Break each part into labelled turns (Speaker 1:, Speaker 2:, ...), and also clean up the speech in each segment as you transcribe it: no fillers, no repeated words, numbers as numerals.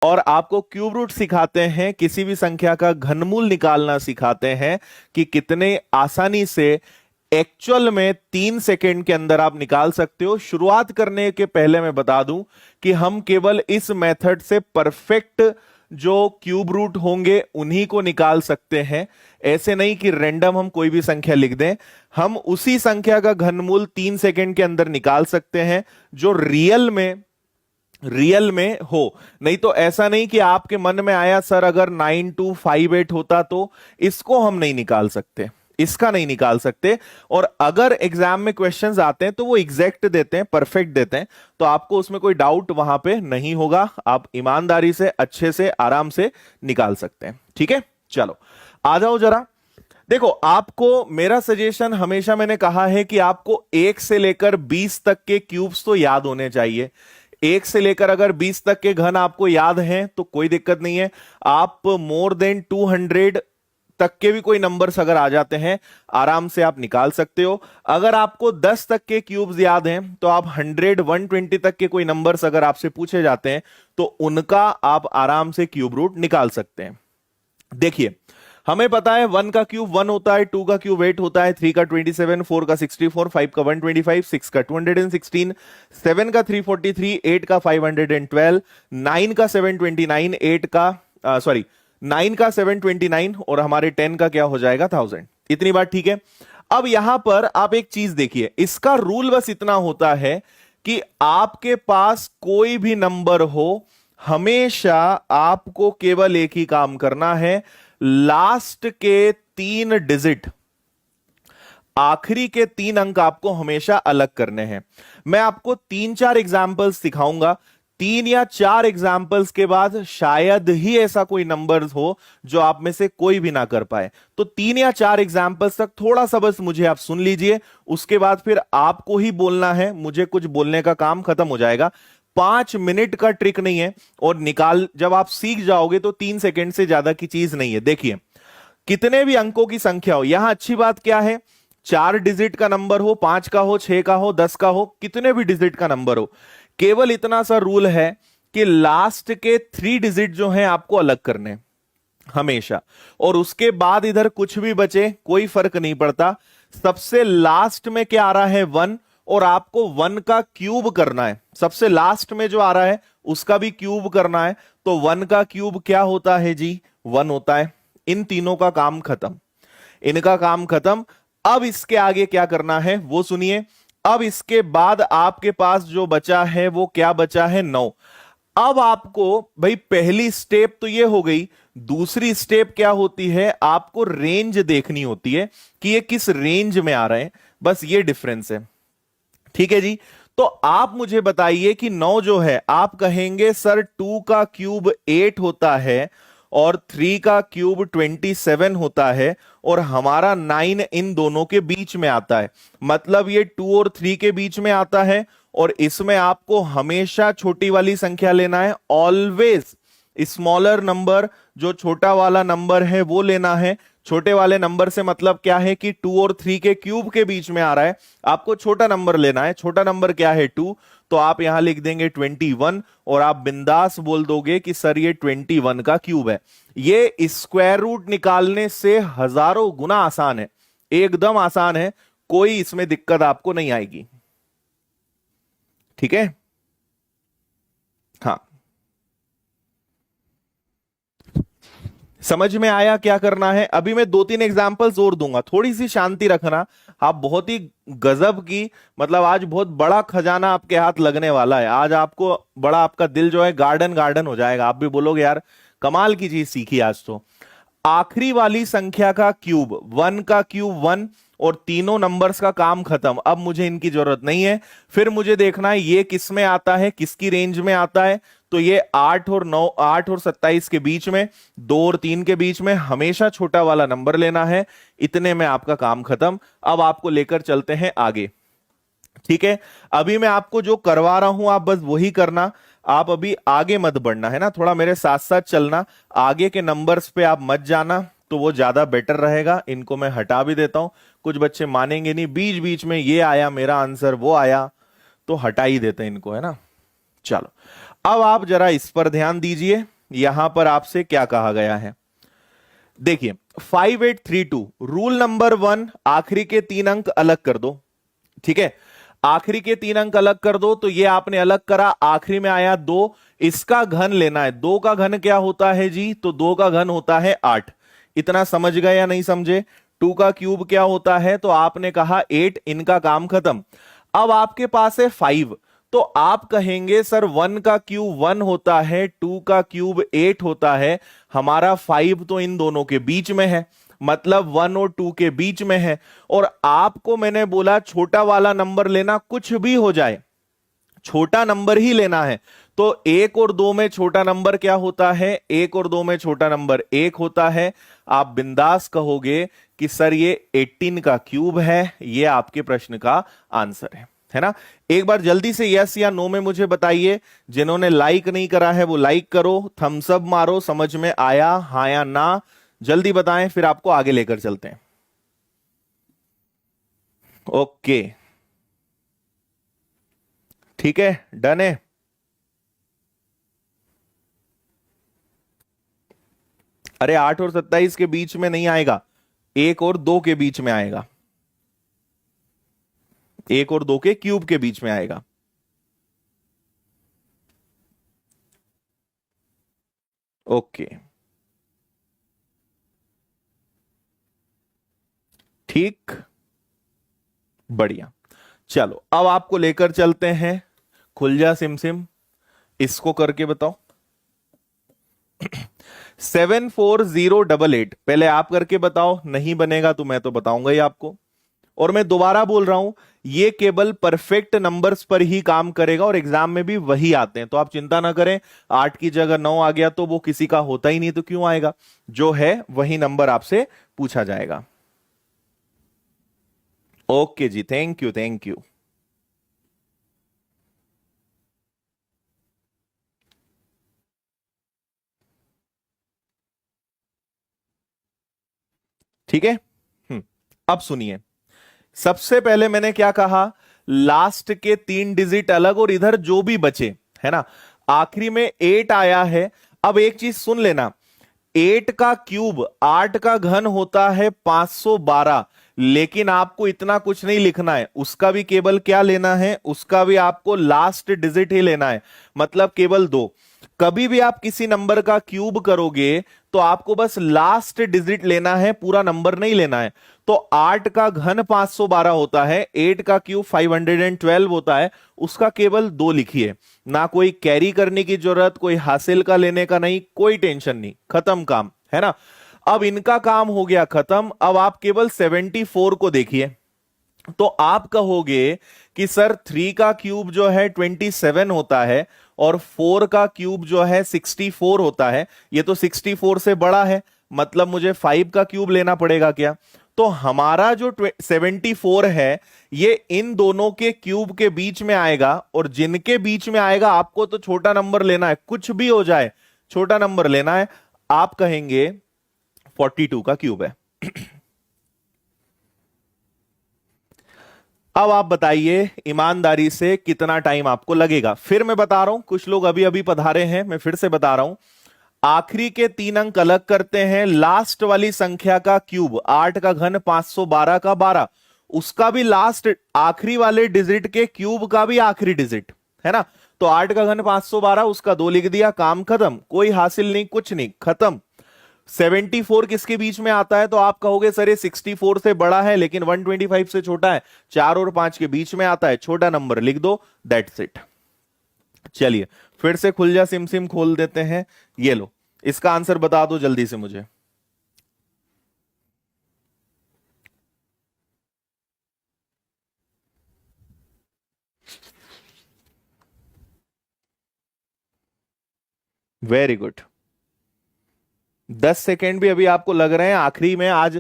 Speaker 1: और आपको cube root सिखाते हैं, किसी भी संख्या का घनमूल निकालना सिखाते हैं कि कितने आसानी से एक्चुअल में 3 सेकंड के अंदर आप निकाल सकते हो। शुरुआत करने के पहले मैं बता दूं कि हम केवल इस मेथड से परफेक्ट जो क्यूब रूट होंगे उन्हीं को निकाल सकते हैं। ऐसे नहीं कि रैंडम हम कोई भी संख्या लिख दें, हम उसी संख्या का घनमूल 3 सेकंड के अंदर निकाल सकते हैं जो रियल में हो। नहीं तो ऐसा नहीं कि आपके मन में आया सर अगर 9258 होता तो इसको हम नहीं निकाल सकते, इसका नहीं निकाल सकते। और अगर एग्जाम में क्वेश्चंस आते हैं तो वो एग्जैक्ट देते हैं, परफेक्ट देते हैं, तो आपको उसमें कोई डाउट वहां पे नहीं होगा, आप ईमानदारी से अच्छे से आराम से निकाल सकते हैं। ठीक है, चलो आ जाओ जरा। देखो, आपको मेरा सजेशन हमेशा मैंने कहा है कि आपको 1 से लेकर 20 तक के क्यूब्स तो याद होने चाहिए। 1 से लेकर अगर 20 तक के घन आपको याद हैं तो कोई दिक्कत नहीं है। आप मोर देन 200 तक के भी कोई नंबर्स अगर आ जाते हैं आराम से आप निकाल सकते हो। अगर आपको 10 तक के क्यूब्स याद हैं तो आप 100 120 तक के कोई नंबर्स अगर आपसे पूछे जाते हैं तो उनका आप आराम से क्यूब रूट निकाल सकते हैं। देखिए, हमें पता है 1 का क्यूब 1 होता है, 2 का क्यूब 8 होता है, 3 का 27, 4 का 64, 5 का 125, 6 का 216, 7 का 343, 8 का 512, 9 का 729, 8 का 9 का 729 और हमारे 10 का क्या हो जाएगा 1000। इतनी बात ठीक है। अब यहां पर आप एक चीज देखिए, इसका रूल बस इतना होता है कि आपके पास कोई भी नंबर हो, हमेशा आपको केवल एक ही काम करना है, लास्ट के 3 डिजिट, आखिरी के 3 अंक आपको हमेशा अलग करने हैं। मैं आपको 3-4 एग्जाम्पल्स दिखाऊंगा, 3 या 4 एग्जाम्पल्स के बाद शायद ही ऐसा कोई नंबर हो जो आप में से कोई भी ना कर पाए। तो 3 या 4 एग्जाम्पल्स तक थोड़ा सा बस मुझे आप सुन लीजिए, उसके बाद फिर आपको ही बोलना है, मुझे कुछ बोलने का काम खत्म हो जाएगा। 5 मिनट का ट्रिक नहीं है, और निकाल जब आप सीख जाओगे तो 3 सेकंड से ज्यादा की चीज नहीं है। देखिए, कितने भी अंकों की संख्या हो, यहां अच्छी बात क्या है, 4 डिजिट का नंबर हो, 5 का हो, 6 का हो, 10 का हो, कितने भी डिजिट का नंबर हो, केवल इतना सा रूल है कि लास्ट के 3 डिजिट जो हैं आपको अलग करने हमेशा, और उसके बाद इधर कुछ भी बचे कोई फर्क नहीं पड़ता। सबसे लास्ट में क्या आ रहा है 1, और आपको 1 का क्यूब करना है। सबसे लास्ट में जो आ रहा है उसका भी क्यूब करना है, तो 1 का क्यूब क्या होता है जी, 1 होता है। इन तीनों का काम खत्म, इनका काम खत्म। अब इसके आगे क्या करना है वो सुनिए। अब इसके बाद आपके पास जो बचा है वो क्या बचा है, 9। अब आपको भाई पहली स्टेप तो ये हो गई, दूसरी स्टेप क्या होती है, आपको रेंज देखनी होती है कि ये किस रेंज में आ रहे हैं, बस ये डिफरेंस है। ठीक है जी, तो आप मुझे बताइए कि 9 जो है, आप कहेंगे सर 2 का क्यूब 8 होता है और 3 का क्यूब 27 होता है, और हमारा 9 इन दोनों के बीच में आता है, मतलब ये 2 और 3 के बीच में आता है। और इसमें आपको हमेशा छोटी वाली संख्या लेना है, ऑलवेज स्मॉलर नंबर, जो छोटा वाला नंबर है वो लेना है। छोटे वाले नंबर से मतलब क्या है कि 2 और 3 के क्यूब के बीच में आ रहा है, आपको छोटा नंबर लेना है। छोटा नंबर क्या है 2, तो आप यहां लिख देंगे 21, और आप बिंदास बोल दोगे कि सर ये 21 का क्यूब है। ये स्क्वायर रूट निकालने से हजारों गुना आसान है, एकदम आसान है, कोई इसमें दिक्कत आपको नहीं आएगी। ठीक है, हाँ, समझ में आया क्या करना है। अभी मैं 2-3 एग्जांपल्स और दूंगा, थोड़ी सी शांति रखना। आप बहुत ही गजब की, मतलब आज बहुत बड़ा खजाना आपके हाथ लगने वाला है। आज आपको बड़ा, आपका दिल जो है गार्डन गार्डन हो जाएगा, आप भी बोलोगे यार कमाल की चीज सीखी आज तो। आखिरी वाली संख्या का क्यूब, 1 का क्यूब 1, और तीनों नंबर्स का काम खत्म, अब मुझे इनकी जरूरत नहीं है। फिर मुझे देखना है ये किस में आता है, किसकी रेंज में आता है, तो ये 8 और 9, 8 और 27 के बीच में, 2 और 3 के बीच में, हमेशा छोटा वाला नंबर लेना है। इतने में आपका काम खत्म। अब आपको लेकर चलते हैं आगे। ठीक है, अभी मैं आपको जो करवा रहा हूं आप बस वही करना, आप अभी आगे मत बढ़ना, है ना, थोड़ा मेरे साथ साथ चलना। आगे के नंबर्स पे आप मत जाना, तो वो ज्यादा बेटर रहेगा। इनको मैं हटा भी देता हूं, कुछ बच्चे मानेंगे नहीं, बीच बीच में ये आया मेरा आंसर, वो आया, तो हटा ही देते हैं इनको, है ना। चलो, अब आप जरा इस पर ध्यान दीजिए। यहां पर आपसे क्या कहा गया है। देखिए 5832 रूल नंबर 1, आखिरी के 3 अंक अलग कर दो। ठीक है, आखिरी के 3 अंक अलग कर दो, तो ये आपने अलग करा, आखिरी में आया 2, इसका घन लेना है। 2 का घन क्या होता है जी, तो 2 का घन होता है 8। इतना समझ गए या नहीं समझे। 2 का क्यूब क्या होता है, तो आपने कहा 8, इनका काम खत्म। अब आपके पास है 5, तो आप कहेंगे सर 1 का क्यूब 1 होता है, 2 का क्यूब 8 होता है, हमारा 5 तो इन दोनों के बीच में है, मतलब 1 और 2 के बीच में है। और आपको मैंने बोला छोटा वाला नंबर लेना, कुछ भी हो जाए छोटा नंबर ही लेना है। तो 1 और 2 में छोटा नंबर क्या होता है, 1 और 2 में छोटा नंबर 1 होता है। आप बिंदास कहोगे कि सर ये 18 का क्यूब है, ये आपके प्रश्न का आंसर है ना। एक बार जल्दी से यस या नो में मुझे बताइए। जिन्होंने लाइक नहीं करा है वो लाइक करो, थम्स अप मारो, समझ में आया हाँ या ना, जल्दी बताएं, फिर आपको आगे लेकर चलते हैं। ओके, ठीक है, डन है। अरे 8 और 27 के बीच में नहीं आएगा, 1 और 2 के बीच में आएगा, 1 और 2 के क्यूब के बीच में आएगा। ओके, ठीक, बढ़िया। चलो अब आपको लेकर चलते हैं, खुल जा सिम सिम, इसको करके बताओ। 74088, पहले आप करके बताओ, नहीं बनेगा तो मैं तो बताऊंगा ही आपको। और मैं दोबारा बोल रहा हूं, ये केवल परफेक्ट नंबर्स पर ही काम करेगा और एग्जाम में भी वही आते हैं, तो आप चिंता ना करें। 8 की जगह 9 आ गया तो वो किसी का होता ही नहीं, तो क्यों आएगा, जो है वही नंबर आपसे पूछा जाएगा। ओके जी, थैंक यू थैंक यू। ठीक है। अब सुनिए, सबसे पहले मैंने क्या कहा, लास्ट के 3 डिजिट अलग और इधर जो भी बचे, है ना, आखिरी में 8 आया है। अब एक चीज सुन लेना, 8 का क्यूब 8 का घन होता है 512, लेकिन आपको इतना कुछ नहीं लिखना है, उसका भी केवल क्या लेना है, उसका भी आपको लास्ट डिजिट ही लेना है, मतलब केवल 2। कभी भी आप किसी नंबर का क्यूब करोगे तो आपको बस लास्ट डिजिट लेना है, पूरा नंबर नहीं लेना है। तो 8 का घन 512 होता है, 8 का क्यूब 512 होता है, उसका केवल 2 लिखिए। ना कोई कैरी करने की जरूरत, कोई हासिल का लेने का नहीं, कोई टेंशन नहीं, खत्म काम, है ना। अब इनका काम हो गया खत्म, अब आप केवल 74 को देखिए। तो आप कहोगे कि सर 3 का क्यूब जो है 27 होता है और 4 का क्यूब जो है 64 होता है, ये तो 64 से बड़ा है, मतलब मुझे 5 का क्यूब लेना पड़ेगा क्या। तो हमारा जो 74 है ये इन दोनों के क्यूब के बीच में आएगा, और जिनके बीच में आएगा आपको तो छोटा नंबर लेना है, कुछ भी हो जाए छोटा नंबर लेना है। आप कहेंगे 42 का क्यूब है। अब आप बताइए ईमानदारी से कितना टाइम आपको लगेगा। फिर मैं बता रहा हूं, कुछ लोग अभी अभी पधारे हैं, मैं फिर से बता रहा हूं, आखिरी के 3 अंक अलग करते हैं, लास्ट वाली संख्या का क्यूब 8 का घन 512 का 12, उसका भी लास्ट आखिरी वाले डिजिट के क्यूब का भी आखिरी डिजिट, है ना। तो 8 का घन 512, उसका 2 लिख दिया, काम खत्म, कोई हासिल नहीं, कुछ नहीं, खत्म। 74 किसके बीच में आता है, तो आप कहोगे सर ये 64 से बड़ा है लेकिन 125 से छोटा है, 4 और 5 के बीच में आता है, छोटा नंबर लिख दो, दैट्स इट। चलिए फिर से खुल जा सिम सिम खोल देते हैं, ये लो, इसका आंसर बता दो जल्दी से मुझे। Very good. 10 सेकेंड भी अभी आपको लग रहे हैं, आखिरी में आज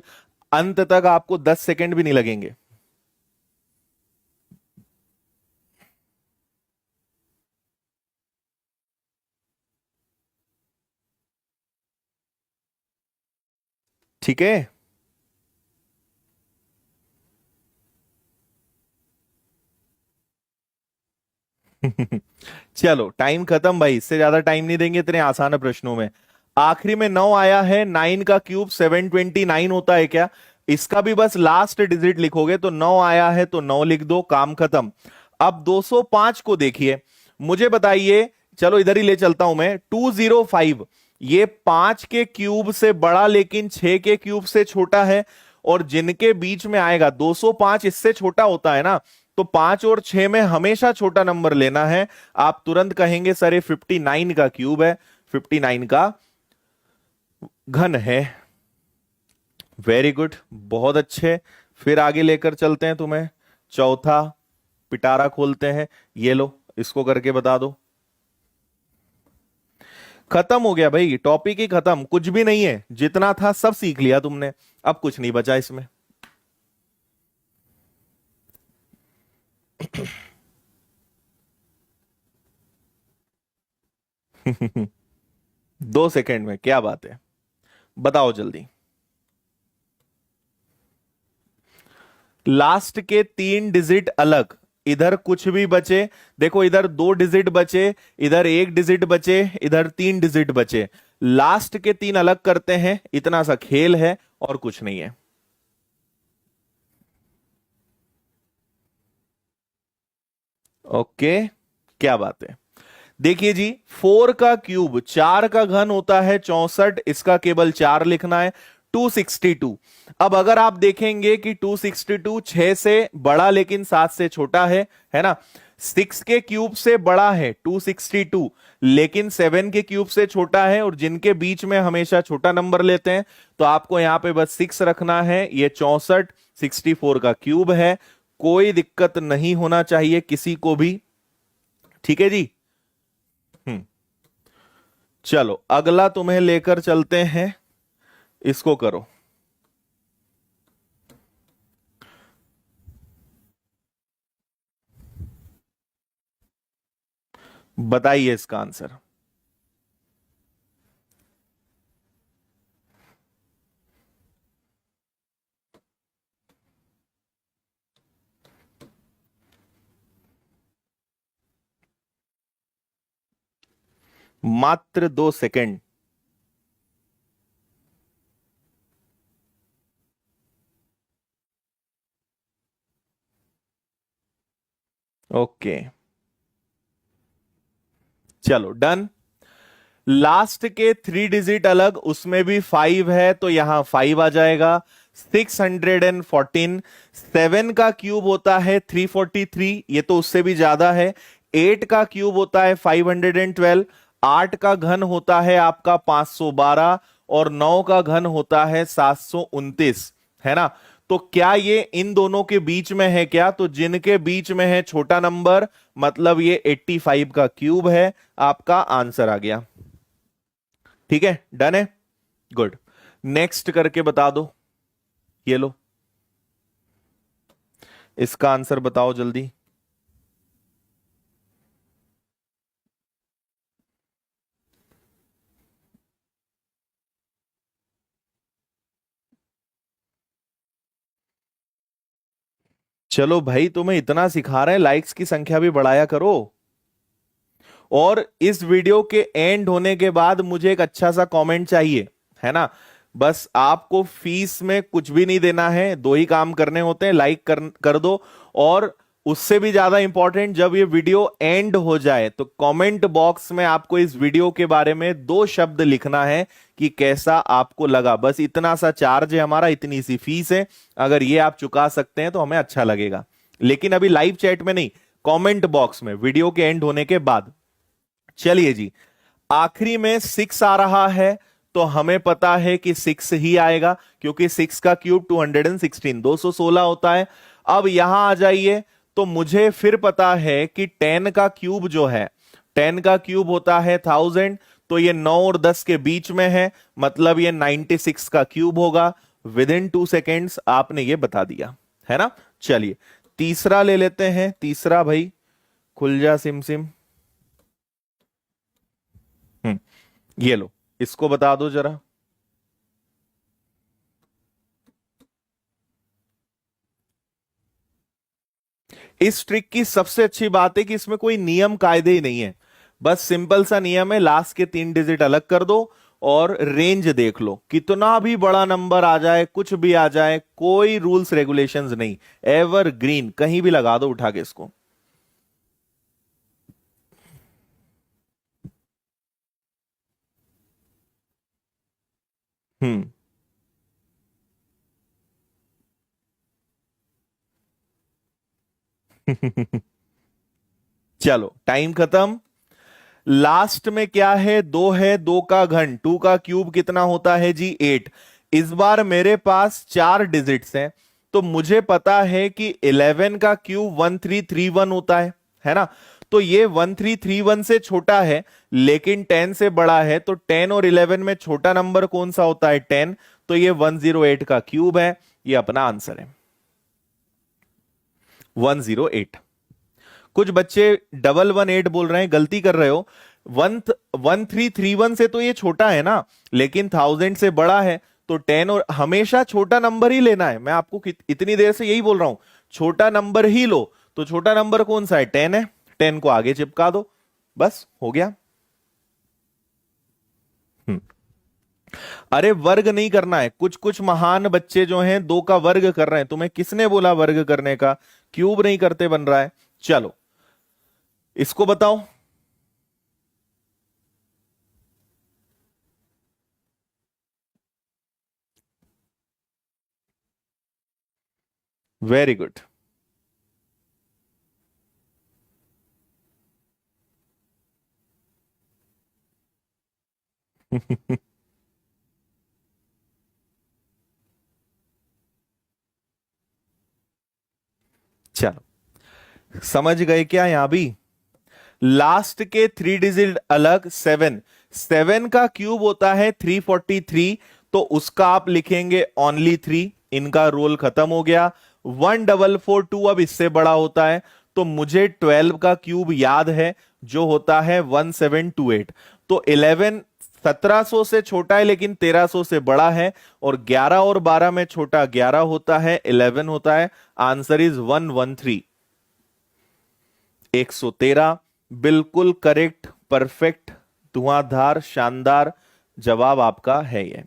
Speaker 1: अंत तक आपको 10 सेकेंड भी नहीं लगेंगे। ठीक है। चलो टाइम खत्म भाई, इससे ज्यादा टाइम नहीं देंगे इतने आसान प्रश्नों में। आखिरी में 9 आया है, 9 का क्यूब 729 होता है क्या? इसका भी बस लास्ट डिजिट लिखोगे, तो 9 आया है तो 9 लिख दो, काम खत्म। अब 205 को देखिए, मुझे बताइए, चलो इधर ही ले चलता हूं मैं, 205 ये 5 के क्यूब से बड़ा लेकिन 6 के क्यूब से छोटा है, और जिनके बीच में आएगा 205 इससे छोटा होता है ना, तो 5 और 6 में हमेशा छोटा नंबर लेना है। आप तुरंत कहेंगे सर ये 59 का क्यूब है, 59 का घन है। वेरी गुड, बहुत अच्छे। फिर आगे लेकर चलते हैं तुम्हें, चौथा पिटारा खोलते हैं। ये लो, इसको करके बता दो। खत्म हो गया भाई, टॉपिक ही खत्म, कुछ भी नहीं है, जितना था सब सीख लिया तुमने, अब कुछ नहीं बचा इसमें। दो सेकंड में क्या बात है, बताओ जल्दी। लास्ट के 3 डिजिट अलग, इधर कुछ भी बचे, देखो इधर 2 डिजिट बचे, इधर 1 डिजिट बचे, इधर 3 डिजिट बचे, लास्ट के 3 अलग करते हैं, इतना सा खेल है और कुछ नहीं है। ओके, क्या बात है। देखिए जी, 4 का क्यूब 4 का घन होता है 64, इसका केवल 4 लिखना है, 262। अब अगर आप देखेंगे कि 262 6 से बड़ा लेकिन 7 से छोटा है ना, 6 के क्यूब से बड़ा है 262, लेकिन 7 के क्यूब से छोटा है, और जिनके बीच में हमेशा छोटा नंबर लेते हैं, तो आपको यहां पे बस 6 रखना है। ये 64 64 का क्यूब है, कोई दिक्कत नहीं होना चाहिए किसी को भी, ठीक है जी। हम्म, चलो अगला तुम्हें लेकर चलते हैं, इसको करो। बताइए इसका आंसर। मात्र 2 सेकंड। ओके, चलो डन। लास्ट के 3 डिजिट अलग, उसमें भी 5 है, तो यहां 5 आ जाएगा। 614, 7 का क्यूब होता है 343, ये तो उससे भी ज्यादा है। 8 का क्यूब होता है 512, 8 का घन होता है आपका 512, और 9 का घन होता है 729, है ना। तो क्या ये इन दोनों के बीच में है क्या? तो जिनके बीच में है छोटा नंबर, मतलब ये 85 का क्यूब है, आपका आंसर आ गया। ठीक है, डन है, गुड। नेक्स्ट करके बता दो, ये लो, इसका आंसर बताओ जल्दी। चलो भाई, तुम्हें इतना सिखा रहे हैं, लाइक्स की संख्या भी बढ़ाया करो। और इस वीडियो के एंड होने के बाद मुझे एक अच्छा सा कमेंट चाहिए, है ना। बस आपको फीस में कुछ भी नहीं देना है, दो ही काम करने होते हैं, लाइक कर दो, और उससे भी ज्यादा इंपॉर्टेंट, जब ये वीडियो एंड हो जाए तो कमेंट बॉक्स में आपको इस वीडियो के बारे में 2 शब्द लिखना है कि कैसा आपको लगा। बस इतना सा चार्ज है हमारा, इतनी सी फीस है, अगर ये आप चुका सकते हैं तो हमें अच्छा लगेगा। लेकिन अभी लाइव चैट में नहीं, कमेंट बॉक्स में वीडियो के एंड होने के बाद। चलिए जी, आखिरी में 6 आ रहा है, तो हमें पता है कि 6 ही आएगा, क्योंकि 6 का क्यूब 216 216 होता है। अब यहां आ जाइए, तो मुझे फिर पता है कि 10 का क्यूब जो है, 10 का क्यूब होता है 1000, तो ये 9 और 10 के बीच में है, मतलब ये 96 का क्यूब होगा। विद इन 2 सेकेंड्स आपने ये बता दिया, है ना। चलिए तीसरा ले लेते हैं, तीसरा भाई, खुल जा सिम सिम। हम्म, ये लो, इसको बता दो जरा। इस ट्रिक की सबसे अच्छी बात है कि इसमें कोई नियम कायदे ही नहीं है। बस सिंपल सा नियम है, लास्ट के 3 डिजिट अलग कर दो और रेंज देख लो, कितना भी बड़ा नंबर आ जाए, कुछ भी आ जाए, कोई रूल्स रेगुलेशंस नहीं, एवर ग्रीन, कहीं भी लगा दो उठा के इसको। हम्म। चलो टाइम खत्म। लास्ट में क्या है, 2 है, 2 का घन, 2 का क्यूब कितना होता है जी, 8। इस बार मेरे पास 4 डिजिट्स हैं, तो मुझे पता है कि 11 का क्यूब 1331 होता है ना। तो ये 1331 से छोटा है लेकिन 10 से बड़ा है, तो 10 और 11 में छोटा नंबर कौन सा होता है, 10। तो ये 108 का क्यूब है, ये अपना आंसर है 108। कुछ बच्चे 118 बोल रहे हैं, गलती कर रहे हो। 1331 से तो ये छोटा है ना, लेकिन 1000 से बड़ा है, तो 10, और हमेशा छोटा नंबर ही लेना है। मैं आपको इतनी देर से यही बोल रहा हूं, छोटा नंबर ही लो। तो छोटा नंबर कौन सा है, 10 है, 10 को आगे चिपका दो, बस हो गया। हम्म। अरे वर्ग नहीं करना है, कुछ कुछ महान बच्चे जो हैं 2 का वर्ग कर रहे हैं, तुम्हें किसने बोला वर्ग करने का, क्यूब नहीं करते बन रहा है। चलो इसको बताओ। Very good. चलो समझ गए क्या यहां भी, लास्ट के 3 डिजिट अलग, 7, 7 का क्यूब होता है 343, तो उसका आप लिखेंगे ओनली 3, इनका रोल खत्म हो गया। 1442 अब इससे बड़ा होता है, तो मुझे 12 का क्यूब याद है जो होता है 1728। तो 11 1700 से छोटा है लेकिन 1300 से बड़ा है, और 11 और 12 में छोटा 11 होता है, 11 होता है। Answer is 113, 113। बिल्कुल करेक्ट, परफेक्ट, धुआंधार, शानदार जवाब आपका है ये।